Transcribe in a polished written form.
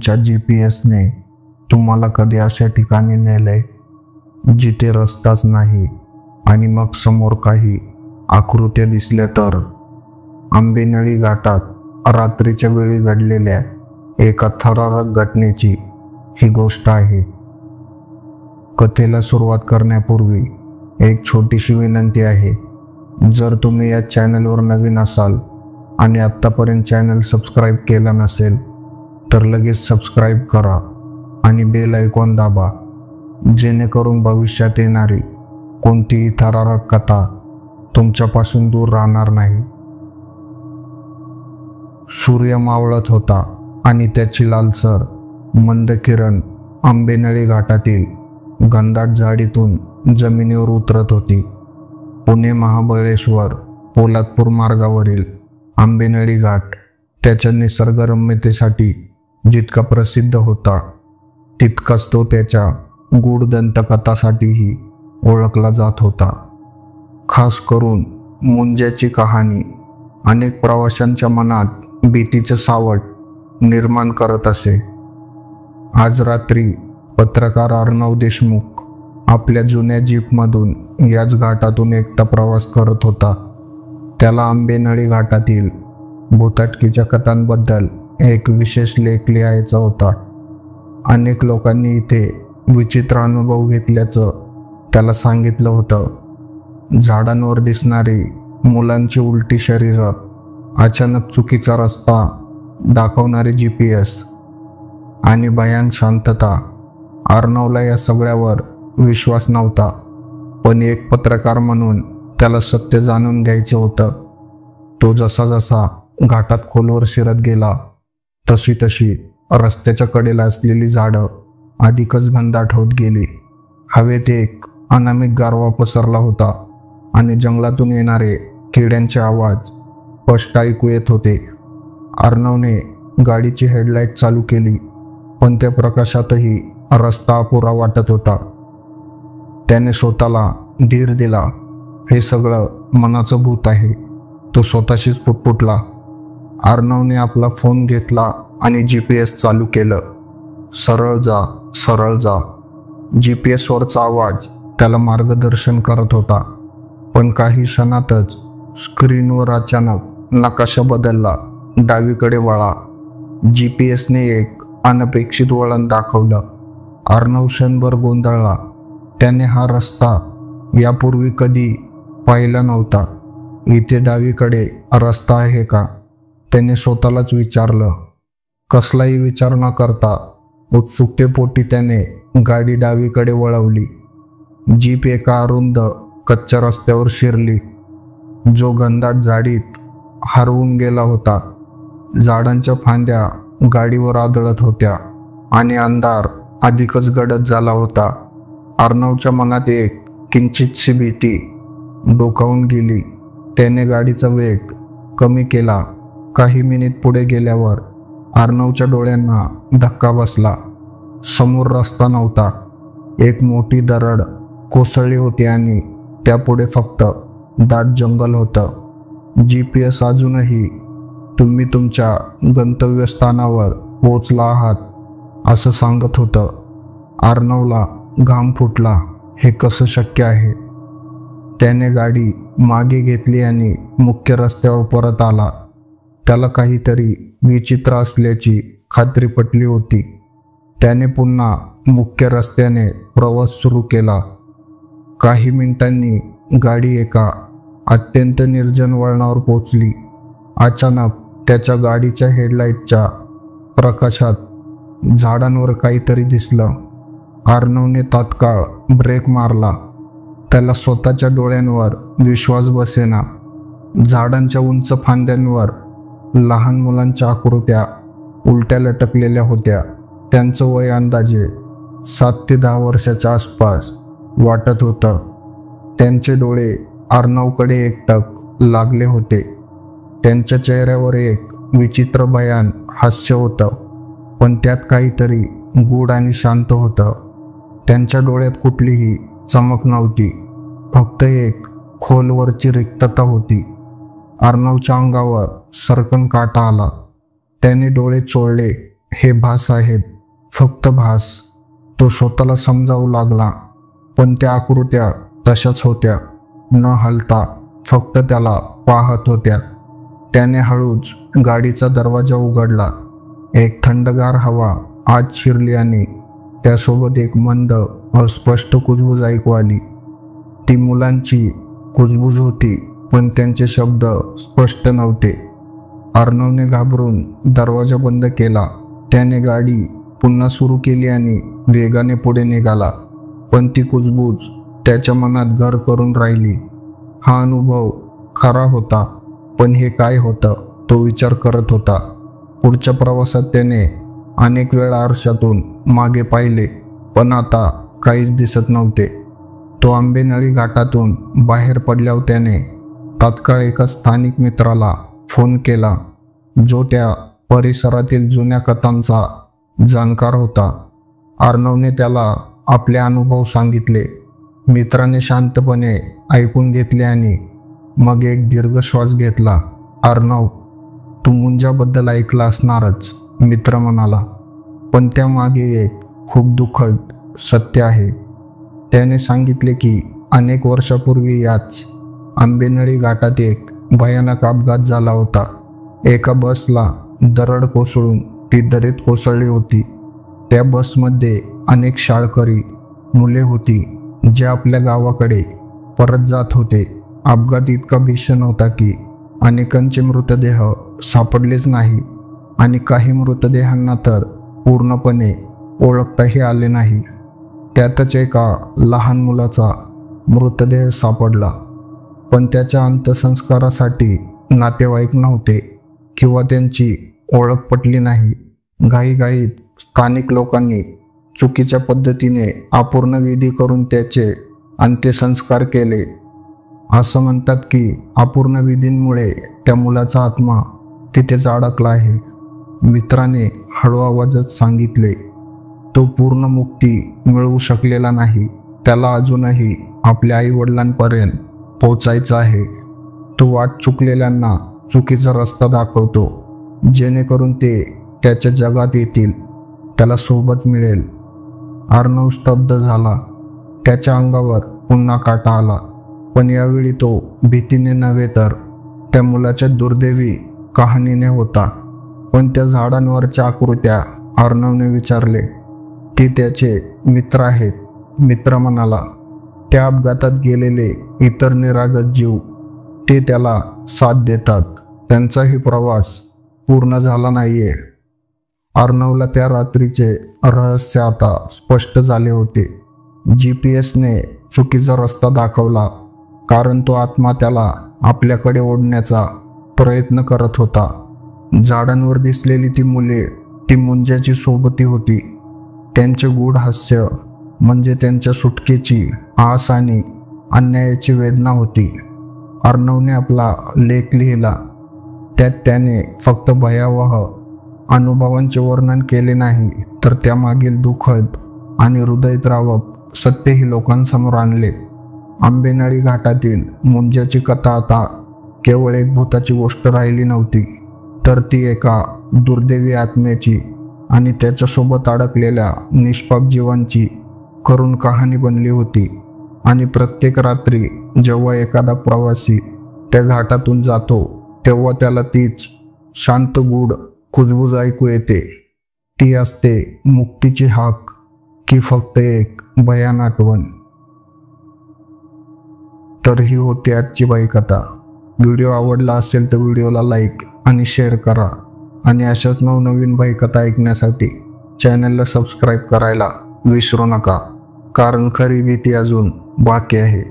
तुमच्या GPS ने तुम्हाला कधी अशा ठिकाणी नेलंय जिथे रस्ताच नाही आणि मग समोर काही आकृत्या दिसल्या तर? आंबेनळी घाटात रात्रीच्या वेळी घडलेल्या एका थरारक घटनेची ही गोष्ट आहे. कथेला सुरुवात करण्यापूर्वी एक छोटीशी विनंती आहे. जर तुम्ही या चॅनलवर नवीन असाल आणि आत्तापर्यंत चॅनल सबस्क्राईब केला नसेल तर लगेच सबस्क्राईब करा आणि बेल आयकॉन दाबा, जेणेकरून भविष्यात येणारी कोणतीही थरारक कथा तुमच्यापासून दूर राहणार नाही. सूर्य मावळत होता आणि त्याची लालसर मंद किरण आंबेनळी घाटातील घनदाट झाडीतून जमिनीवर उतरत होती. पुणे महाबळेश्वर पोलादपूर मार्गावरील आंबेनळी घाट त्याच्या निसर्गरम्यतेसाठी जितका प्रसिद्ध होता तितकाच तो त्याच्या गूढ दंतकथासाठीही ओळखला जात होता. खास करून मुंज्याची कहाणी अनेक प्रवाशांच्या मनात भीतीचे सावट निर्माण करत असे. आज रात्री पत्रकार अर्णव देशमुख आपल्या जुन्या जीपमधून याच घाटातून एकटा प्रवास करत होता. त्याला आंबेनळी घाटातील भूताटकीच्या कथांबद्दल एक विशेष लेख लिहायचा होता. अनेक लोकांनी इथे विचित्र अनुभव घेतल्याचं त्याला सांगितलं होतं. झाडांवर दिसणारी मुलांची उलटी शरीरं, अचानक चुकीचा रस्ता दाखवणारे GPS आणि भयान शांतता. अर्णवला या सगळ्यावर विश्वास नव्हता, पण एक पत्रकार म्हणून त्याला सत्य जाणून घ्यायचं होतं. तो जसा जसा घाटात खोलवर शिरत गेला तशी तशी रस्त्याच्या कडेला असलेली झाडं अधिकच घनदाट होत गेली. हवेत एक अनामिक गारवा पसरला होता आणि जंगलातून येणारे किड्यांचे आवाज स्पष्ट ऐकू येत होते. अर्णवने गाडीची हेडलाईट चालू केली, पण त्या प्रकाशातही रस्ता अपुरा वाटत होता. त्याने स्वतःला धीर दिला. हे सगळं मनाचं भूत आहे, तो स्वतःशीच पुटपुटला. अर्णवने आपला फोन घेतला आणि GPS चालू केलं. सरळ जा, सरळ जा. GPSवरचा आवाज त्याला मार्गदर्शन करत होता, पण काही क्षणातच स्क्रीनवर अचानक नकाशा बदलला. डावीकडे वळा. GPSने एक अनपेक्षित वळण दाखवलं. अर्णव क्षणभर गोंधळला. त्याने हा रस्ता यापूर्वी कधी पाहिला नव्हता. इथे डावीकडे रस्ता आहे का, त्याने स्वतःलाच विचारलं. कसलाही विचार न करता उत्सुकतेपोटी त्याने गाडी डावीकडे वळवली. जीप एका अरुंद कच्च्या रस्त्यावर शिरली, जो घनदाट झाडीत हरवून गेला होता. झाडांच्या फांद्या गाडीवर आदळत होत्या आणि अंधार अधिकच गडद झाला होता. अर्णवच्या मनात एक किंचितशी भीती डोकावून गेली. त्याने गाडीचा वेग कमी केला. काही मिनिट पुढे गेल्यावर अर्णवच्या डोळ्यांना धक्का बसला. समोर रस्ता नव्हता. एक मोठी दरड कोसळली होती आणि त्यापुढे फक्त दाट जंगल होतं. GPS अजूनही तुम्ही तुमच्या गंतव्यस्थानावर पोहोचला आहात असं सांगत होतं. अर्णवला घाम फुटला. हे कसं शक्य आहे? त्याने गाडी मागे घेतली आणि मुख्य रस्त्यावर परत आला. त्याला काहीतरी विचित्र असल्याची खात्री पटली होती. त्याने पुन्हा मुख्य रस्त्याने प्रवास सुरू केला. काही मिनिटांनी गाडी एका अत्यंत निर्जन वळणावर पोचली. अचानक त्याच्या गाडीच्या हेडलाईटच्या प्रकाशात झाडांवर काहीतरी दिसलं. अर्णवने तात्काळ ब्रेक मारला. त्याला स्वतःच्या डोळ्यांवर विश्वास बसेना. झाडांच्या उंच फांद्यांवर लहान मुलांच्या आकृत्या उलट्या लटकलेल्या होत्या. त्यांचं वय अंदाजे 7 ते 10 वर्षाच्या आसपास वाटत होतं. त्यांचे डोळे अर्णवकडे एकटक लागले होते. त्यांच्या चेहऱ्यावर एक विचित्र भयान हास्य होतं, पण त्यात काहीतरी गूढ आणि शांत होतं. त्यांच्या डोळ्यात कुठलीही चमक नव्हती, फक्त एक खोलवरची रिक्तता होती. अर्णवच्या अंगावर सरकन काटा आला. त्याने डोळे चोळले हे भास आहेत, फक्त भास. तो स्वतःला समजावू लागला, पण त्या आकृत्या तशाच होत्या, न हलता फक्त त्याला पाहत होत्या. त्याने हळूच गाडीचा दरवाजा उघडला. एक थंडगार हवा आत शिरली आणि त्यासोबत एक मंद अस्पष्ट कुजबूज ऐकू आली. ती मुलांची कुजबूज होती, पण त्यांचे शब्द स्पष्ट नव्हते. अर्णवने घाबरून दरवाजा बंद केला. त्याने गाडी पुन्हा सुरू केली आणि वेगाने पुढे निघाला, पण ती कुजबूज त्याच्या मनात घर करून राहिली. हा अनुभव खरा होता, पण हे काय होतं तो विचार करत होता. पुढच्या प्रवासात त्याने अनेक वेळा आरशातून मागे पाहिले, पण आता काहीच दिसत नव्हते. तो आंबेनळी घाटातून बाहेर पडल्यावर त्याने तात्काळ एका स्थानिक मित्राला फोन केला, जो त्या परिसरातील जुन्या कथांचा जाणकार होता. अर्णवने त्याला आपले अनुभव सांगितले. मित्राने शांतपणे ऐकून घेतले आणि मग एक दीर्घ श्वास घेतला. अर्णव, तू मुंजाबद्दल ऐकलं असणारच, मित्र म्हणाला, पण त्यामागे एक खूप दुःखद सत्य आहे. त्याने सांगितले की अनेक वर्षापूर्वी याच आंबेनळी घाटात एक भयानक अपघात झाला होता. एका बसला दरड कोसळून ती दरीत कोसळली होती. त्या बसमध्ये अनेक शाळकरी मुले होती, जे आपल्या गावाकडे परत जात होते. अपघात इतका भीषण होता की अनेकांचे मृतदेह सापडलेच नाही आणि काही मृतदेहांना तर पूर्णपणे ओळखताही आले नाही. त्यातच एका लहान मुलाचा मृतदेह सापडला, पण त्याच्या अंत्यसंस्कारासाठी नातेवाईक नव्हते किंवा त्यांची ओळख पटली नाही. घाईघाईत स्थानिक लोकांनी चुकीच्या पद्धतीने अपूर्ण विधी करून त्याचे अंत्यसंस्कार केले. असं म्हणतात की अपूर्ण विधींमुळे त्या मुलाचा आत्मा तिथेच अडकला आहे, मित्राने हळू आवाजात सांगितले. तो पूर्ण मुक्ती मिळवू शकलेला नाही. त्याला अजूनही आपल्या आईवडिलांपर्यंत पोचायचं आहे. तो वाट चुकलेल्यांना चुकीचा रस्ता दाखवतो, जेणेकरून ते त्याच्या जगात येतील, त्याला सोबत मिळेल. अर्णव स्तब्ध झाला. त्याच्या अंगावर पुन्हा काटा आला, पण यावेळी तो भीतीने नव्हे तर त्या मुलाच्या दुर्दैवी कहाणीने होता. पण त्या झाडांवरच्या आकृत्या, अर्णवने विचारले. ती त्याचे मित्र आहेत, मित्र म्हणाला. त्या अपघातात गेलेले इतर निरागस जीव, ते त्याला साथ देतात. त्यांचाही प्रवास पूर्ण झाला नाहीये. अर्णवला त्या रात्रीचे रहस्य आता स्पष्ट झाले होते. GPS-ने चुकीचा रस्ता दाखवला, कारण तो आत्मा त्याला आपल्याकडे ओढण्याचा प्रयत्न करत होता. झाडांवर दिसलेली ती मुले, ती मुंजाची सोबती होती. त्यांचे गूढ हास्य म्हणजे त्यांच्या सुटकेची आस आणि अन्यायाची वेदना होती. अर्णवने आपला लेख लिहिला. त्यात त्याने फक्त भयावह अनुभवांचे वर्णन केले नाही, तर त्यामागील दुःखद आणि हृदयद्रावक सत्यही लोकांसमोर आणले. आंबेनळी घाटातील मुंजाची कथा आता केवळ एक भूताची गोष्ट राहिली नव्हती, तर ती एका दुर्दैवी आत्म्याची आणि त्याच्यासोबत अडकलेल्या निष्पाप जीवांची करुण कहाणी बनली होती. आणि प्रत्येक रात्री जेव्हा एखादा प्रवासी त्या घाटातून जातो, तेव्हा त्याला तीच शांत गूढ कुजबूज ऐकू येते. ती असते मुक्तीची हाक की फक्त एक भयान आठवण. तर ही होती आजची बाईकथा. व्हिडिओ आवडला असेल तर व्हिडिओला लाईक आणि शेअर करा आणि अशाच नवनवीन बाईकथा ऐकण्यासाठी चॅनलला सबस्क्राईब करायला विसरू नका, कारण खरी भीती अजून बाकी आहे.